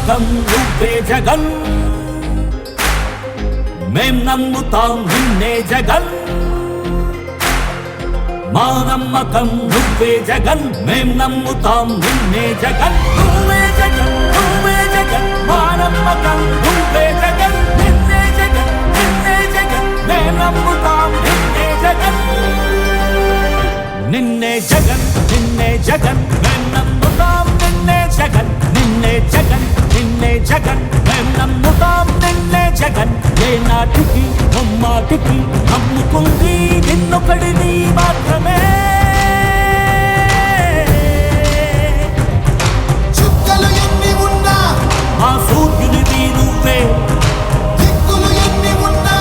నమ్మకం నువ్వే జగన్ మేం నమ్ముతాం నిన్నే జగన్ మా నమ్మకం నువ్వే జగన్ మేం నమ్ముతాం నిన్నే జగన్ నువ్వే జగన్ నువ్వే జగన్ మా నమ్మకం నువ్వే జగన్ నిన్నే జగన్ నిన్నే జగన్ మేం నమ్ముతాం నిన్నే జగన్ నిన్నే జగన్ నిన్నే జగన్ మేం నమ్ముతాం నిన్నే జగన్ నిన్నే జగన్ నిన్నే జగన్ మేం నమ్ముతాం నిన్నే జగన్ ఏ నాటికి నమ్మాటికి నమ్ముకుంది నిన్నొకడిని మాత్రమే చుక్కలు ఎన్ని ఉన్నా మా సూర్యునిది నువ్వే దిక్కులు ఎన్ని ఉన్నా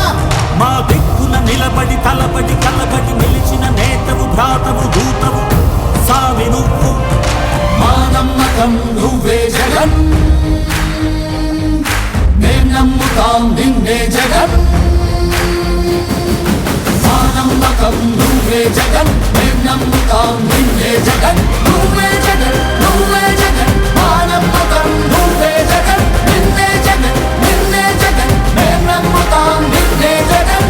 మా దిక్కున నిలబడి తలబడి కలబడి నిలిచిన నేతవు భ్రాతవు దూతవు సామి నువ్వు మా నమ్మకం నువ్వే జగన్ మేం నమ్ముతాం నిన్నే జగన్ మా నమ్మకం నువ్వే జగన్ మేం నమ్ముతాం నిన్నే జగన్ నువ్వే జగన్ నువ్వే జగన్ మా నమ్మకం నువ్వే జగన్ నిన్నే జగన్ నిన్నే జగన్ మేం నమ్ముతాం నిన్నే జగన్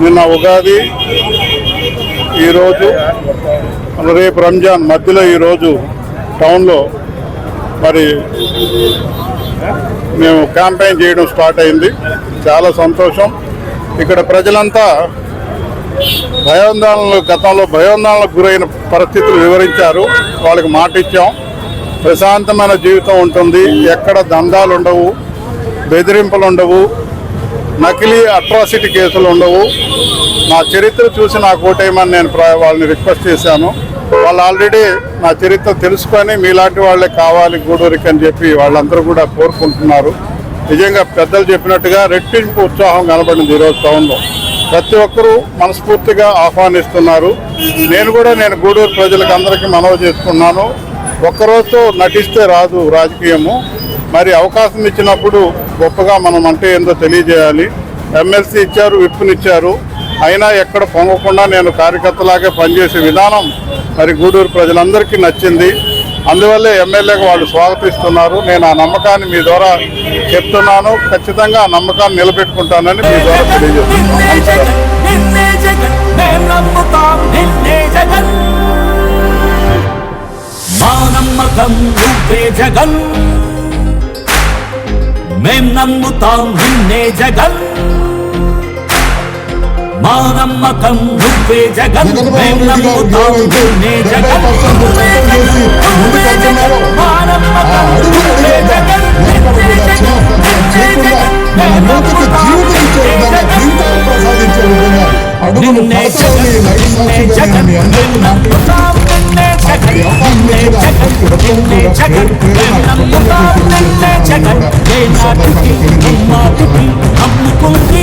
నిన్న ఉగాది, ఈరోజు రేపు రంజాన్ మధ్యలో ఈరోజు టౌన్లో మరి మేము క్యాంపెయిన్ చేయడం స్టార్ట్ అయింది. చాలా సంతోషం. ఇక్కడ ప్రజలంతా గతంలో భయోందోళనకు గురైన పరిస్థితులు వివరించారు. వాళ్ళకి మాట ఇచ్చాం, ప్రశాంతమైన జీవితం ఉంటుంది, ఎక్కడ దందాలు ఉండవు, బెదిరింపులు ఉండవు, నకిలీ అట్రాసిటీ కేసులు ఉండవు. నా చరిత్ర చూసి నాకు ఓటేయమని నేను వాళ్ళని రిక్వెస్ట్ చేశాను. వాళ్ళు ఆల్రెడీ నా చరిత్ర తెలుసుకొని మీలాంటి వాళ్ళే కావాలి గూడూరికి అని చెప్పి వాళ్ళందరూ కూడా కోరుకుంటున్నారు. నిజంగా పెద్దలు చెప్పినట్టుగా రెట్టింపు ఉత్సాహం కనబడింది ఈరోజు టౌన్లో. ప్రతి ఒక్కరూ మనస్ఫూర్తిగా ఆహ్వానిస్తున్నారు. నేను గూడూరు ప్రజలకు అందరికీ మనవి చేసుకున్నాను, ఒక్కరోజుతో నటిస్తే రాదు రాజకీయము. మరి అవకాశం ఇచ్చినప్పుడు గొప్పగా మనం అంటే ఏందో తెలియజేయాలి. ఎమ్మెల్సీ ఇచ్చారు, విప్పునిచ్చారు, అయినా ఎక్కడ పొంగకుండా నేను కార్యకర్తలాగే పనిచేసే విధానం మరి గూడూరు ప్రజలందరికీ నచ్చింది. అందువల్లే ఎమ్మెల్యేగా వాళ్ళు స్వాగతిస్తున్నారు. నేను ఆ నమ్మకాన్ని మీ ద్వారా చెప్తున్నాను. ఖచ్చితంగా ఆ నమ్మకాన్ని నిలబెట్టుకుంటానని మీ ద్వారా తెలియజేస్తున్నాను. మేం నమ్ముతాం నిన్నే జగన్ మా నమ్మకం నువ్వే జగన్ మేం నమ్ముతాం నిన్నే జగన్ నువ్వే జగన్ నువ్వే జగన్ మా నమ్మకం నువ్వే జగన్ నిన్నే జగన్ నిన్నే జగన్ మేం నమ్ముతాం నిన్నే జగన్ నిన్నే జగన్ మేం నమ్ముతాం నిన్నే జగన్ నిన్నే జగన్ నిన్నే జగన్ మేం నమ్ముతాం నిన్నే జగన్ ఏ నాటికి నమ్మాటికి నమ్ముకుంది